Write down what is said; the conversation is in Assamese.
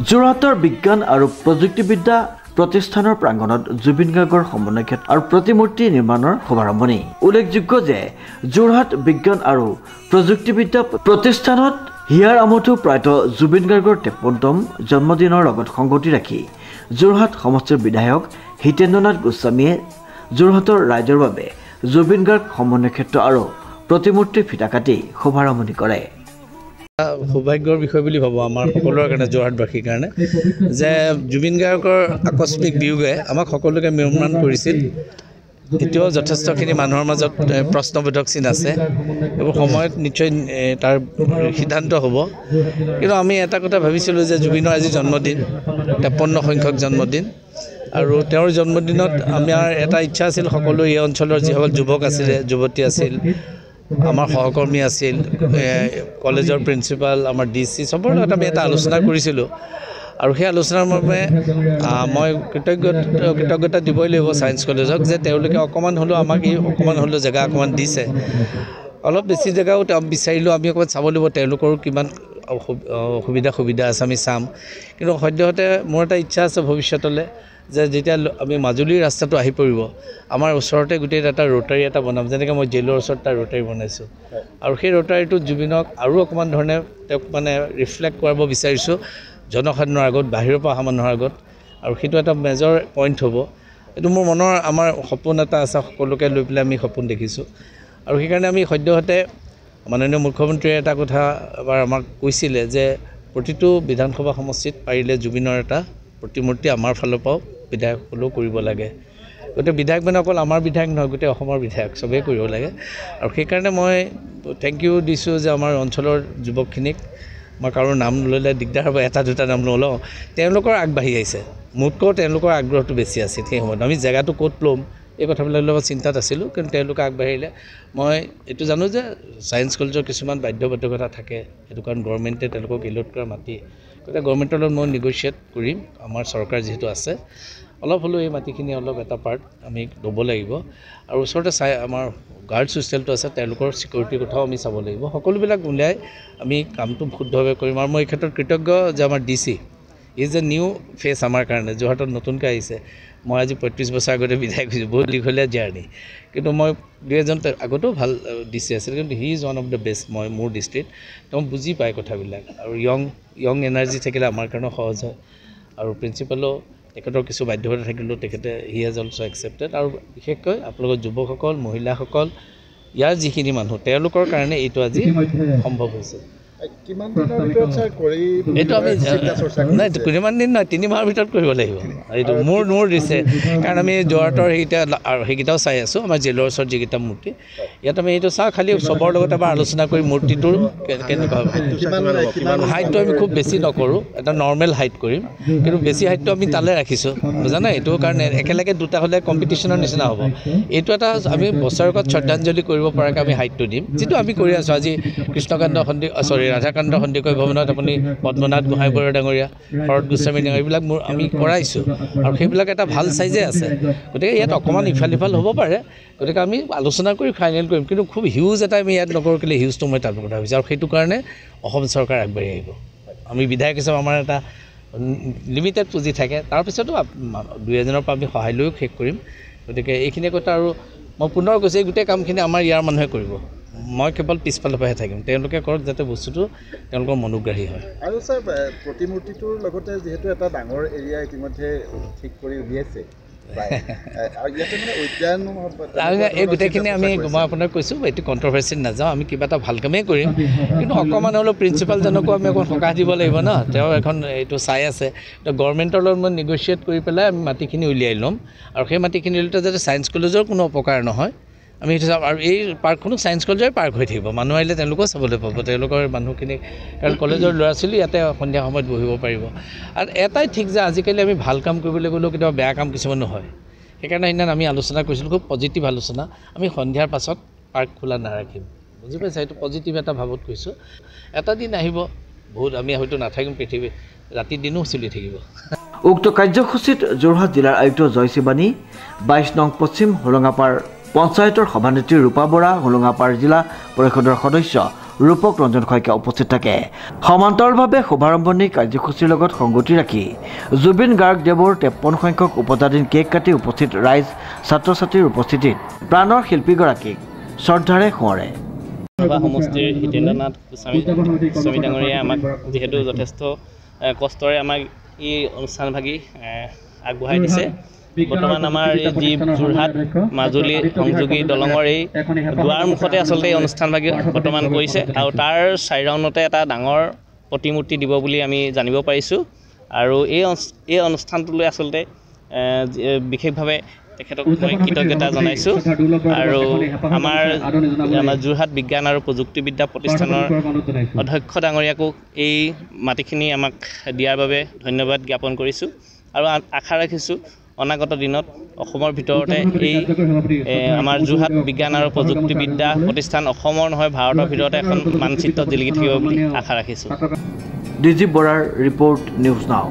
যোৰহাটৰ বিজ্ঞান আৰু প্ৰযুক্তিবিদ্যা প্ৰতিষ্ঠানৰ প্ৰাংগণত জুবিন গাৰ্গৰ সমন্বয় ক্ষেত্ৰ আৰু প্ৰতিমূৰ্তি নিৰ্মাণৰ শুভাৰম্ভণি। উল্লেখযোগ্য যে যোৰহাট বিজ্ঞান আৰু প্ৰযুক্তিবিদ্যা প্ৰতিষ্ঠানত হিয়াৰ আমঠু প্ৰায়ত জুবিন গাৰ্গৰ 53তম জন্মদিনৰ লগত সংগতি ৰাখি যোৰহাট সমষ্টিৰ বিধায়ক হিতেন্দ্ৰনাথ গোস্বামীয়ে যোৰহাটৰ ৰাইজৰ বাবে জুবিন গাৰ্গ সমন্বয় ক্ষেত্ৰ আৰু প্ৰতিমূৰ্তি ফিটা কাটি শুভাৰম্ভণি কৰে। সৌভাগ্যৰ বিষয় বুলি ভাবোঁ আমাৰ সকলোৰে কাৰণে, যোৰহাটবাসীৰ কাৰণে, যে জুবিন গাৰ্গৰ আকস্মিক বিয়োগে আমাক সকলোকে ম্ৰিয়মান কৰিছিল। এতিয়াও যথেষ্টখিনি মানুহৰ মাজত প্ৰশ্নবোধক চিন আছে, এইবোৰ সময়ত নিশ্চয় তাৰ সিদ্ধান্ত হ'ব। কিন্তু আমি এটা কথা ভাবিছিলোঁ যে জুবিনৰ আজি জন্মদিন, 53 সংখ্যক জন্মদিন, আৰু তেওঁৰ জন্মদিনত আমাৰ এটা ইচ্ছা আছিল, সকলো এই অঞ্চলৰ যিসকল যুৱক আছিলে, যুৱতী আছিল, আমাৰ সহকৰ্মী আছিল, কলেজৰ প্ৰিন্সিপাল, আমাৰ DC চবৰ লগত আমি এটা আলোচনা কৰিছিলোঁ। আৰু সেই আলোচনাৰ বাবে মই কৃতজ্ঞতা দিবই লাগিব ছায়েন্স কলেজক, যে তেওঁলোকে অকণমান হ'লেও আমাক অকণমান হ'লেও জেগা অকণমান দিছে। অলপ বেছি জেগাও বিচাৰিলোঁ, আমি অকণমান চাব লাগিব তেওঁলোকৰো কিমান সুবিধা আছে, আমি চাম। কিন্তু সদ্যহতে মোৰ এটা ইচ্ছা আছে ভৱিষ্যতলৈ, যে যেতিয়া আমি মাজুলীৰ ৰাস্তাটো আহি পৰিব, আমাৰ ওচৰতে গোটেই এটা ৰোটাৰী এটা বনাম, যেনেকৈ মই জেলৰ ওচৰত এটা ৰোটাৰী বনাইছোঁ। আৰু সেই ৰোটাৰীটো জুবিনক আৰু অকণমান ধৰণে তেওঁক মানে ৰিফ্লেক্ট কৰাব বিচাৰিছোঁ জনসাধাৰণৰ আগত, বাহিৰৰ পৰা অহা মানুহৰ আগত, আৰু সেইটো এটা মেজৰ পইণ্ট হ'ব। এইটো মোৰ মনৰ আমাৰ সপোন এটা আছে, সকলোকে লৈ পেলাই আমি সপোন দেখিছোঁ। আৰু সেইকাৰণে আমি সদ্যহতে মাননীয় মুখ্যমন্ত্ৰীয়ে এটা কথা এবাৰ আমাক কৈছিলে, যে প্ৰতিটো বিধানসভা সমষ্টিত পাৰিলে জুবিনৰ এটা প্ৰতিমূৰ্তি আমাৰ ফালৰ পৰাও বিধায়কসকলেও কৰিব লাগে। গোটেই বিধায়ক মানে অকল আমাৰ বিধায়ক নহয়, গোটেই অসমৰ বিধায়ক চবেই কৰিব লাগে। আৰু সেইকাৰণে মই থেংক ইউ দিছোঁ যে আমাৰ অঞ্চলৰ যুৱকখিনিক, মই কাৰো নাম ল'লে দিগদাৰ হ'ব, এটা দুটা নাম নলওঁ, তেওঁলোকৰ আগবাঢ়ি আহিছে। মোতকৈও তেওঁলোকৰ আগ্ৰহটো বেছি আছিল সেই সময়ত। আমি জেগাটো ক'ত ল'ম এই কথাবিলাক লগত চিন্তাত আছিলোঁ, কিন্তু তেওঁলোকে আগবাঢ়িলে। মই এইটো জানো যে ছায়েন্স কলেজৰ কিছুমান বাধ্যবাধকতা থাকে, সেইটো কাৰণ গভৰ্ণমেণ্টে তেওঁলোকক এলট কৰা মাটি, গতিকে গভৰ্ণমেণ্টৰ লগত মই নেগ'চিয়েট কৰিম। আমাৰ চৰকাৰ যিহেতু আছে, অলপ হ'লেও এই মাটিখিনি অলপ এটা পাৰ্ট আমি ল'ব লাগিব। আৰু ওচৰতে আমাৰ গাৰ্লছ হোষ্টেলটো আছে, তেওঁলোকৰ ছিকিউৰিটিৰ কথাও আমি চাব লাগিব। সকলোবিলাক উলিয়াই আমি কামটো শুদ্ধভাৱে কৰিম। আৰু মই এই ক্ষেত্ৰত কৃতজ্ঞ যে আমাৰ DC is a new face আমাৰ কাৰণে, যোৰহাটত নতুনকৈ আহিছে। মই আজি 35 বছৰ আগতে বিধায়ক হৈছোঁ, বহুত দীঘলীয়া জাৰ্ণি, কিন্তু মই 2-এজন আগতেও ভাল DC আছিল, কিন্তু he is one of the best. মোৰ দৃষ্টিত তেওঁ বুজি পায় কথাবিলাক, আৰু য়ং এনাৰ্জি থাকিলে আমাৰ কাৰণেও সহজ হয়। আৰু প্ৰিন্সিপালো তেখেতৰ কিছু বাধ্যতা থাকিলেও তেখেতে হি হেজ অলছ' একচেপ্টেড। আৰু বিশেষকৈ আপোনালোকৰ যুৱকসকল, মহিলাসকল, ইয়াৰ যিখিনি মানুহ, তেওঁলোকৰ কাৰণে এইটো আজি সম্ভৱ হৈছে। এইটো আমি নাই, কিমান দিন নহয়, 3 মাহৰ ভিতৰত কৰিব লাগিব। এইটো মোৰ দিছে, কাৰণ আমি যোৰহাটৰ সেইকেইটাও চাই আছোঁ। আমাৰ জেলৰ ওচৰত যিকেইটা মূৰ্তি, ইয়াত আমি এইটো চাওঁ, খালি চবৰ লগত এবাৰ আলোচনা কৰি মূৰ্তিটোৰ কেনেকুৱা হ'ব। হাইটটো আমি খুব বেছি নকৰোঁ, এটা নৰ্মেল হাইট কৰিম, কিন্তু বেছি হাইটটো আমি তালৈ ৰাখিছোঁ, বুজানে? এইটো কাৰণে একেলগে দুটা হ'লে কম্পিটিশ্যনৰ নিচিনা হ'ব। এইটো এটা আমি বছৰেকত শ্ৰদ্ধাঞ্জলি কৰিব পৰাকৈ আমি হাইটটো দিম, যিটো আমি কৰি আছোঁ। আজি কৃষ্ণকান্ত ৰাধাকান্ত সন্দিকৈ ভৱনত আপুনি পদ্মনাথ গোহাঁই বৰুৱা ডাঙৰীয়া, শৰৎ গোস্বামী ডাঙৰীয়া, এইবিলাক আমি কৰাইছোঁ, আৰু সেইবিলাক এটা ভাল চাইজে আছে। গতিকে ইয়াত অকণমান ইফাল সিফাল হ'ব পাৰে, গতিকে আমি আলোচনা কৰি ফাইনেল কৰিম, কিন্তু খুব হিউজ এটা আমি ইয়াত নকৰোঁ। কেলৈ হিউজটো মই তাৰ কথা ভাবিছোঁ, আৰু সেইটো কাৰণে অসম চৰকাৰ আগবাঢ়ি আহিব। আমি বিধায়ক হিচাপে আমাৰ এটা লিমিটেড পুঁজি থাকে, তাৰপিছতো 2-এজনৰ পৰা আমি সহায় লৈও শেষ কৰিম। গতিকে এইখিনি কথা, আৰু মই পুনৰ কৈছোঁ, এই গোটেই কামখিনি আমাৰ ইয়াৰ মানুহে কৰিব, মই কেৱল পিছফালৰ পৰাহে থাকিম, তেওঁলোকে কৰক যাতে বস্তুটো তেওঁলোকৰ মনোগ্ৰাহী হয়। আৰু ছাৰ, প্ৰতিমূৰ্তিটোৰ লগতে যিহেতু এটা ডাঙৰ এৰিয়া ইতিমধ্যে ঠিক কৰি উলিয়াইছে, এই গোটেইখিনি মই আপোনাক কৈছোঁ, এইটো কণ্ট্ৰভাৰ্চিত নাযাওঁ, আমি কিবা এটা ভাল কামেই কৰিম, কিন্তু অকণমান হ'লেও প্ৰিন্সিপালজনকো আমি অকণ সকাহ দিব লাগিব ন। তেওঁ এখন এইটো চাই আছে, গভৰ্ণমেণ্টৰ লগত মই নেগ'চিয়েট কৰি পেলাই আমি মাটিখিনি উলিয়াই ল'ম, আৰু সেই মাটিখিনি উলিয়াওঁতে যাতে ছায়েন্স কলেজৰ কোনো অপকাৰ নহয়, আমি সেইটো চাম। আৰু এই পাৰ্কখনো ছায়েন্স কলেজৰে পাৰ্ক হৈ থাকিব, মানুহ আহিলে তেওঁলোকেও চাবলৈ পাব, তেওঁলোকৰ মানুহখিনি, কাৰণ কলেজৰ ল'ৰা ছোৱালী ইয়াতে সন্ধিয়া সময়ত বহিব পাৰিব। আৰু এটাই ঠিক যে আজিকালি আমি ভাল কাম কৰিবলৈ গ'লেও কেতিয়াবা বেয়া কাম কিছুমানো হয়, সেইকাৰণে সেইদিনা আমি আলোচনা কৰিছিলোঁ, খুব পজিটিভ আলোচনা। আমি সন্ধিয়াৰ পাছত পাৰ্ক খোলা নাৰাখিম, বুজি পাইছা? এইটো পজিটিভ এটা ভাৱত কৈছোঁ। এটা দিন আহিব, বহুত আমি হয়তো নাথাকিম পৃথিৱীত, ৰাতি দিনো চলি থাকিব। উক্ত কাৰ্যসূচীত যোৰহাট জিলাৰ আয়ুক্ত জয়শিৱানী, 22 নং পশ্চিম হোলঙাপাৰ পঞ্চায়তৰ সভানেত্ৰী ৰূপা বৰা, হোলঙাপাৰ জিলা পৰিষদৰ সদস্য ৰূপক ৰঞ্জন শইকীয়া উপস্থিত থাকে সমান্তৰালভাৱে শুভাৰম্ভণি কাৰ্যসূচীৰ লগত সংগতি ৰাখি জুবিন গাৰ্গ দেৱৰ 53 সংখ্যক উপজাতিৰ কেক কাটি উপস্থিত ৰাইজ ছাত্ৰ ছাত্ৰীৰ উপস্থিতিত প্ৰাণৰ শিল্পীগৰাকীক শ্ৰদ্ধাৰে সোঁৱৰে সমষ্টিৰ হিতেন্দ্ৰনাথ গোস্বামী ডাঙৰীয়াই আমাক যিহেতু যথেষ্ট কষ্টৰে আমাক এই অনুষ্ঠানভাগি আগবঢ়াই দিছে বৰ্তমান আমাৰ যি যোৰহাট মাজুলী সংযোগী দলঙৰ এই দুৱাৰ মুখতে আচলতে এই অনুষ্ঠানভাগি বৰ্তমান কৰিছে আৰু তাৰ 4 ৰাউণ্ডতে এটা ডাঙৰ প্ৰতিমূৰ্তি দিব বুলি আমি জানিব পাৰিছোঁ আৰু এই অনুষ্ঠানটোলৈ আচলতে বিশেষভাৱে তেখেতক মই কৃতজ্ঞতা জনাইছোঁ আৰু আমাৰ যোৰহাট বিজ্ঞান আৰু প্ৰযুক্তিবিদ্যা প্ৰতিষ্ঠানৰ অধ্যক্ষ ডাঙৰীয়াকো এই মাটিখিনি আমাক দিয়াৰ বাবে ধন্যবাদ জ্ঞাপন কৰিছোঁ আৰু আশা ৰাখিছোঁ অনাগত দিনত অসমৰ ভিতৰতে এই আমাৰ যোৰহাট বিজ্ঞান আৰু প্ৰযুক্তিবিদ্যা প্ৰতিষ্ঠান অসমৰ নহয় ভাৰতৰ ভিতৰতে এখন মানচিত্ৰ জিলিকি থাকিব বুলি আশা ৰাখিছোঁ ডিজি বৰাৰ ৰিপৰ্ট নিউজ নাও